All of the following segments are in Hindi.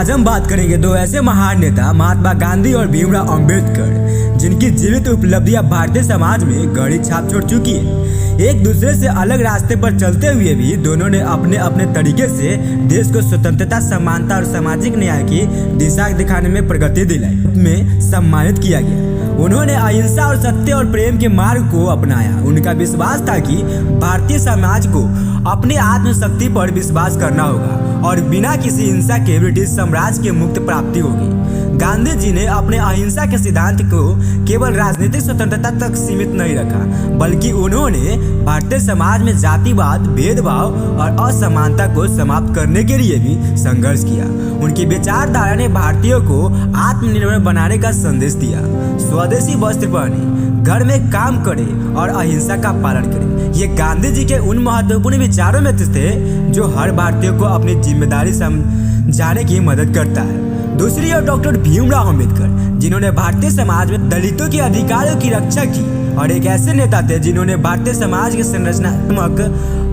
आज हम बात करेंगे दो ऐसे महान नेता महात्मा गांधी और भीमराव अंबेडकर, जिनकी जीवित उपलब्धियां भारतीय समाज में गहरी छाप छोड़ चुकी है। एक दूसरे से अलग रास्ते पर चलते हुए भी दोनों ने अपने अपने तरीके से देश को स्वतंत्रता, समानता और सामाजिक न्याय की दिशा दिखाने में प्रगति दिलाई में सम्मानित किया गया। उन्होंने अहिंसा और सत्य और प्रेम के मार्ग को अपनाया। उनका विश्वास था कि भारतीय समाज को अपनी आत्मशक्ति पर विश्वास करना होगा और बिना किसी हिंसा के ब्रिटिश साम्राज्य के मुक्त प्राप्ति होगी। गांधी जी ने अपने अहिंसा के सिद्धांत को केवल राजनीतिक स्वतंत्रता तक सीमित नहीं रखा, बल्कि उन्होंने भारतीय समाज में जातिवाद, भेदभाव और असमानता को समाप्त करने के लिए भी संघर्ष किया। उनकी विचारधारा ने भारतीयों को आत्मनिर्भर बनाने का संदेश दिया। स्वदेशी वस्त्र पहने, घर में काम करे और अहिंसा का पालन करे। ये गांधी जी के उन महत्वपूर्ण विचारों में थे जो हर भारतीय को अपनी जिम्मेदारी समझाने की मदद करता है। दूसरी ओर डॉक्टर भीमराव अंबेडकर, जिन्होंने भारतीय समाज में दलितों के अधिकारों की रक्षा की और एक ऐसे नेता थे जिन्होंने भारतीय समाज की संरचनात्मक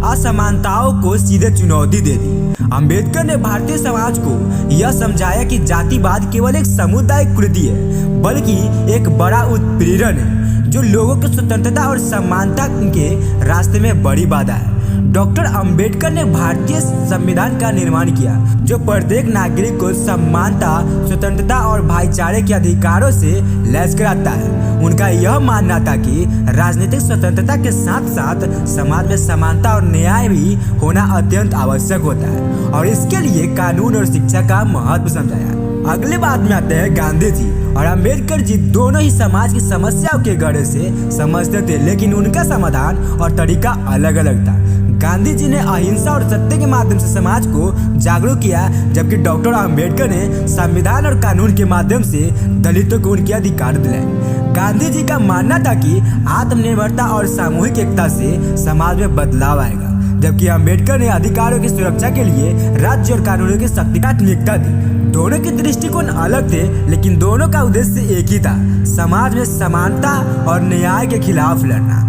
असमानताओं को सीधे चुनौती दे दी। अंबेडकर ने भारतीय समाज को यह समझाया कि जातिवाद केवल एक सामुदायिक कुरीति है, बल्कि एक बड़ा उत्पीड़न है जो लोगों की स्वतंत्रता और समानता के रास्ते में बड़ी बाधा है। डॉक्टर अंबेडकर ने भारतीय संविधान का निर्माण किया जो प्रत्येक नागरिक को समानता, स्वतंत्रता और भाईचारे के अधिकारों से लैस कराता है। उनका यह मानना था कि राजनीतिक स्वतंत्रता के साथ साथ समाज में समानता और न्याय भी होना अत्यंत आवश्यक होता है और इसके लिए कानून और शिक्षा का महत्व समझाया। अगले बात में आते हैं गांधी जी और अंबेडकर जी। दोनों ही समाज की समस्याओं के गहरे से समझते थे, लेकिन उनका समाधान और तरीका अलग अलग था। गांधी जी ने अहिंसा और सत्य के माध्यम से समाज को जागरूक किया, जबकि डॉक्टर अंबेडकर ने संविधान और कानून के माध्यम से दलितों को उनके अधिकार दिलाए। गांधी जी का मानना था कि आत्मनिर्भरता और सामूहिक एकता से समाज में बदलाव आएगा, जबकि अंबेडकर ने अधिकारों की सुरक्षा के लिए राज्य और कानूनों की शक्ति को प्राथमिकता दी। दोनों के दृष्टिकोण अलग थे, लेकिन दोनों का उद्देश्य एक ही था, समाज में समानता और न्याय के खिलाफ लड़ना।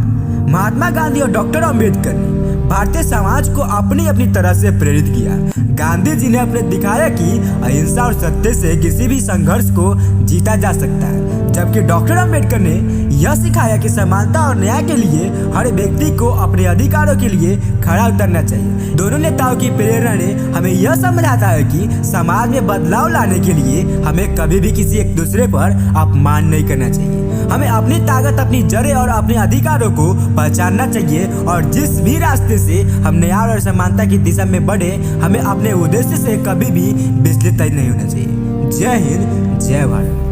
महात्मा गांधी और डॉक्टर अंबेडकर ने भारतीय समाज को अपनी अपनी तरह से प्रेरित किया। गांधी जी ने अपने दिखाया कि अहिंसा और सत्य से किसी भी संघर्ष को जीता जा सकता है, जबकि डॉक्टर अंबेडकर ने यह सिखाया कि समानता और न्याय के लिए हर व्यक्ति को अपने अधिकारों के लिए खड़ा उतरना चाहिए। दोनों नेताओं की प्रेरणा ने हमें यह समझाता है कि समाज में बदलाव लाने के लिए हमें कभी भी किसी एक दूसरे पर अपमान नहीं करना चाहिए। हमें अपनी ताकत, अपनी जड़ें और अपने अधिकारों को पहचानना चाहिए और जिस भी रास्ते से हम न्याय और समानता की दिशा में बढ़े, हमें अपने उद्देश्य से कभी भी विचलित नहीं होना चाहिए। जय हिंद, जय भारत।